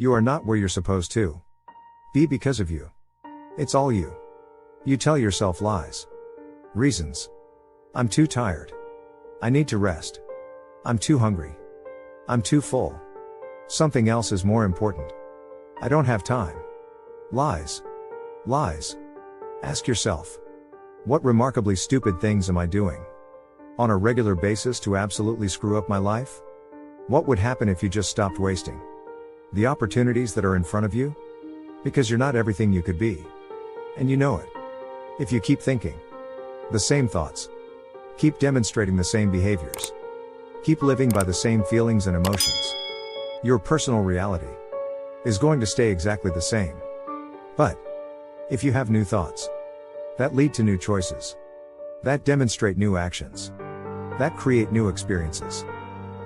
You are not where you're supposed to be because of you. It's all you. You tell yourself lies. Reasons. I'm too tired. I need to rest. I'm too hungry. I'm too full. Something else is more important. I don't have time. Lies. Lies. Ask yourself, what remarkably stupid things am I doing on a regular basis to absolutely screw up my life? What would happen if you just stopped wasting the opportunities that are in front of you? Because you're not everything you could be. And you know it. If you keep thinking the same thoughts, keep demonstrating the same behaviors, keep living by the same feelings and emotions, your personal reality is going to stay exactly the same. But if you have new thoughts that lead to new choices, that demonstrate new actions, that create new experiences,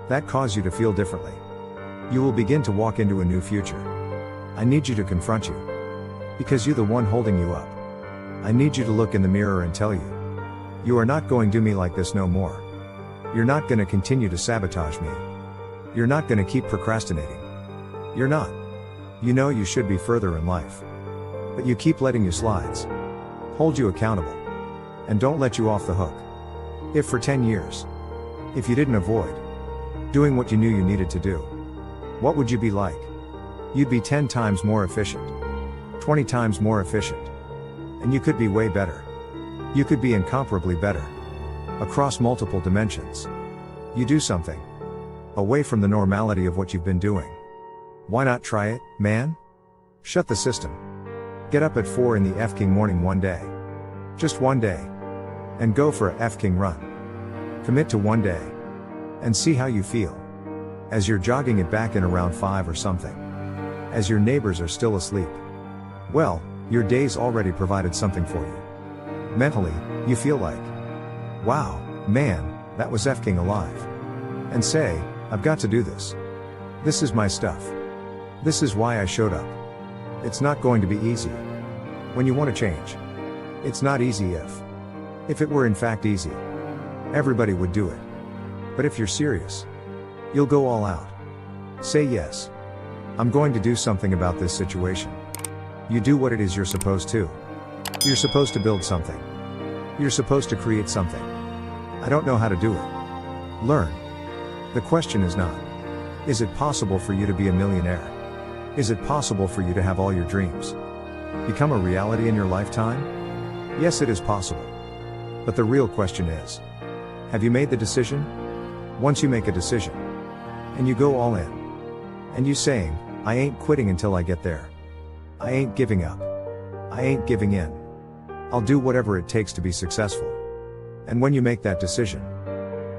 that cause you to feel differently, you will begin to walk into a new future. I need you to confront you, because you're the one holding you up. I need you to look in the mirror and tell you, you are not going to do me like this no more. You're not going to continue to sabotage me. You're not going to keep procrastinating. You're not. You know you should be further in life. But you keep letting your slides hold you accountable and don't let you off the hook. If for 10 years, if you didn't avoid doing what you knew you needed to do, what would you be like? You'd be 10 times more efficient, 20 times more efficient. And you could be way better. You could be incomparably better. Across multiple dimensions. You do something away from the normality of what you've been doing. Why not try it, man? Shut the system. Get up at 4 in the F-King morning one day. Just one day. And go for a F-King run. Commit to one day. And see how you feel. As you're jogging it back in around 5 or something. As your neighbors are still asleep. Well, your day's already provided something for you. Mentally, you feel like, wow, man, that was F-King alive. And say, I've got to do this. This is my stuff. This is why I showed up. It's not going to be easy. When you want to change, it's not easy if it were in fact easy, everybody would do it. But if you're serious, you'll go all out. Say yes. I'm going to do something about this situation. You do what it is you're supposed to. You're supposed to build something. You're supposed to create something. I don't know how to do it. Learn. The question is not, is it possible for you to be a millionaire? Is it possible for you to have all your dreams become a reality in your lifetime? Yes, it is possible. But the real question is, have you made the decision? Once you make a decision, and you go all in, and you saying, I ain't quitting until I get there. I ain't giving up. I ain't giving in. I'll do whatever it takes to be successful. And when you make that decision,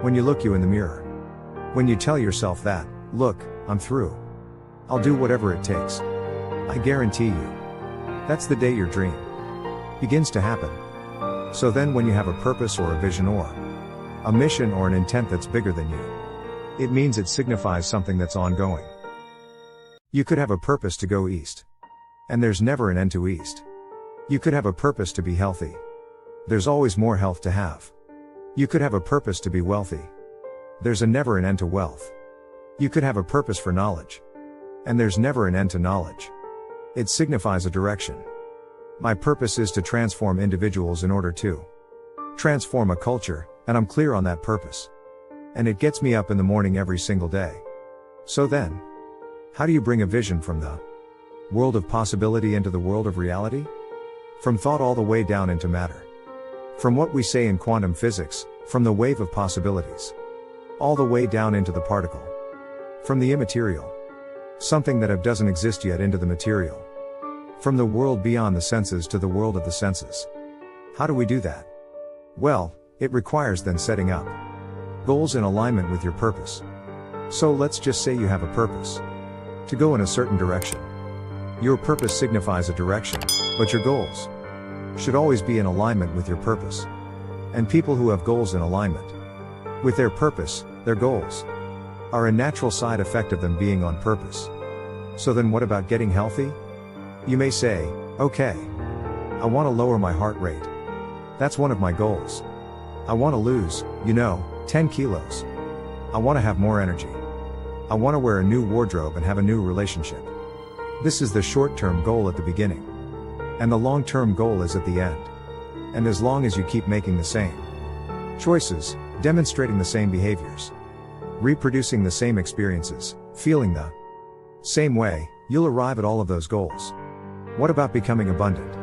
when you look you in the mirror, when you tell yourself that, look, I'm through. I'll do whatever it takes. I guarantee you. That's the day your dream begins to happen. So then when you have a purpose or a vision or a mission or an intent that's bigger than you, it means it signifies something that's ongoing. You could have a purpose to go east. And there's never an end to east. You could have a purpose to be healthy. There's always more health to have. You could have a purpose to be wealthy. There's a never an end to wealth. You could have a purpose for knowledge. And there's never an end to knowledge. It signifies a direction. My purpose is to transform individuals in order to transform a culture, and I'm clear on that purpose. And it gets me up in the morning every single day. So then, how do you bring a vision from the world of possibility into the world of reality? From thought all the way down into matter. From what we say in quantum physics, from the wave of possibilities, all the way down into the particle. From the immaterial, something that doesn't exist yet, into the material. From the world beyond the senses to the world of the senses. How do we do that? Well, it requires then setting up goals in alignment with your purpose. So let's just say you have a purpose to go in a certain direction. Your purpose signifies a direction, but your goals should always be in alignment with your purpose. And people who have goals in alignment with their purpose, their goals, are a natural side effect of them being on purpose. So then what about getting healthy? You may say, okay, I want to lower my heart rate. That's one of my goals. I want to lose, 10 kilos. I want to have more energy. I want to wear a new wardrobe and have a new relationship. This is the short-term goal at the beginning. And the long-term goal is at the end. And as long as you keep making the same choices, demonstrating the same behaviors, reproducing the same experiences, feeling the same way, you'll arrive at all of those goals. What about becoming abundant?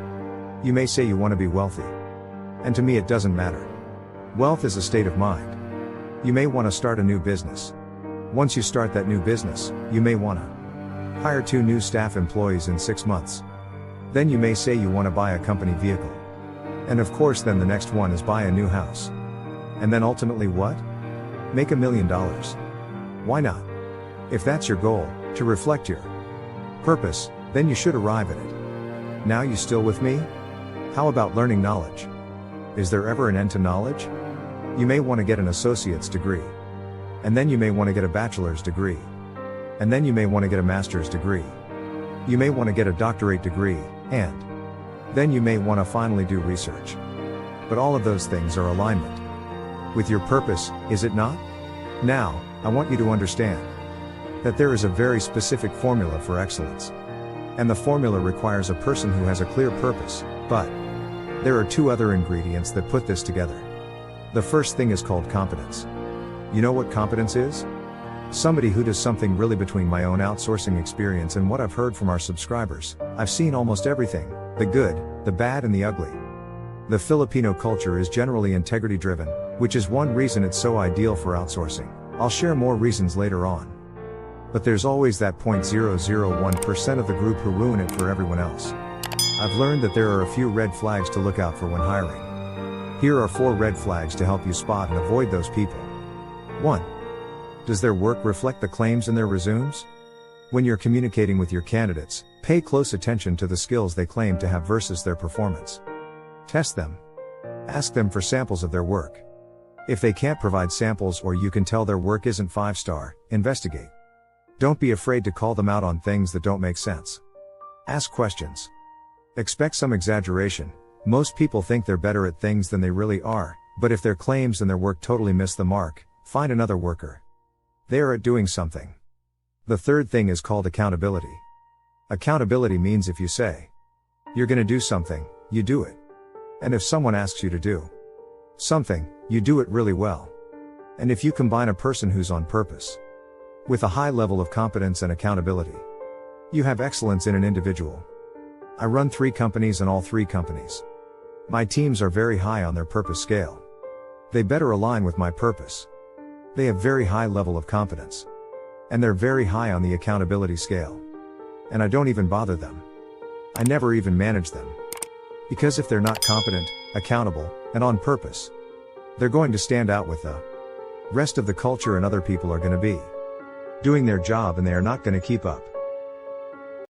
You may say you want to be wealthy. And to me it doesn't matter. Wealth is a state of mind. You may want to start a new business. Once you start that new business, you may want to hire 2 new staff employees in 6 months. Then you may say you want to buy a company vehicle. And of course then the next one is buy a new house. And then ultimately what? Make $1 million. Why not? If that's your goal, to reflect your purpose, then you should arrive at it. Now you still with me? How about learning knowledge? Is there ever an end to knowledge? You may want to get an associate's degree. And then you may want to get a bachelor's degree. And then you may want to get a master's degree. You may want to get a doctorate degree, and then you may want to finally do research. But all of those things are alignment with your purpose, is it not? Now, I want you to understand that there is a very specific formula for excellence. And the formula requires a person who has a clear purpose, but there are 2 other ingredients that put this together. The first thing is called competence. You know what competence is? Somebody who does something really. Between my own outsourcing experience and what I've heard from our subscribers, I've seen almost everything, the good, the bad and the ugly. The Filipino culture is generally integrity driven, which is one reason it's so ideal for outsourcing. I'll share more reasons later on. But there's always that 0.001% of the group who ruin it for everyone else. I've learned that there are a few red flags to look out for when hiring. Here are 4 red flags to help you spot and avoid those people. 1. Does their work reflect the claims in their resumes? When you're communicating with your candidates, pay close attention to the skills they claim to have versus their performance. Test them. Ask them for samples of their work. If they can't provide samples or you can tell their work isn't 5-star, investigate. Don't be afraid to call them out on things that don't make sense. Ask questions. Expect some exaggeration. Most people think they're better at things than they really are, but if their claims and their work totally miss the mark, find another worker. They are at doing something. The third thing is called accountability. Accountability means if you say you're going to do something, you do it. And if someone asks you to do something, you do it really well. And if you combine a person who's on purpose with a high level of competence and accountability, you have excellence in an individual. I run 3 companies, and all 3 companies, my teams are very high on their purpose scale. They better align with my purpose. They have very high level of competence. And they're very high on the accountability scale. And I don't even bother them. I never even manage them. Because if they're not competent, accountable, and on purpose, they're going to stand out with the rest of the culture, and other people are going to be doing their job and they are not going to keep up.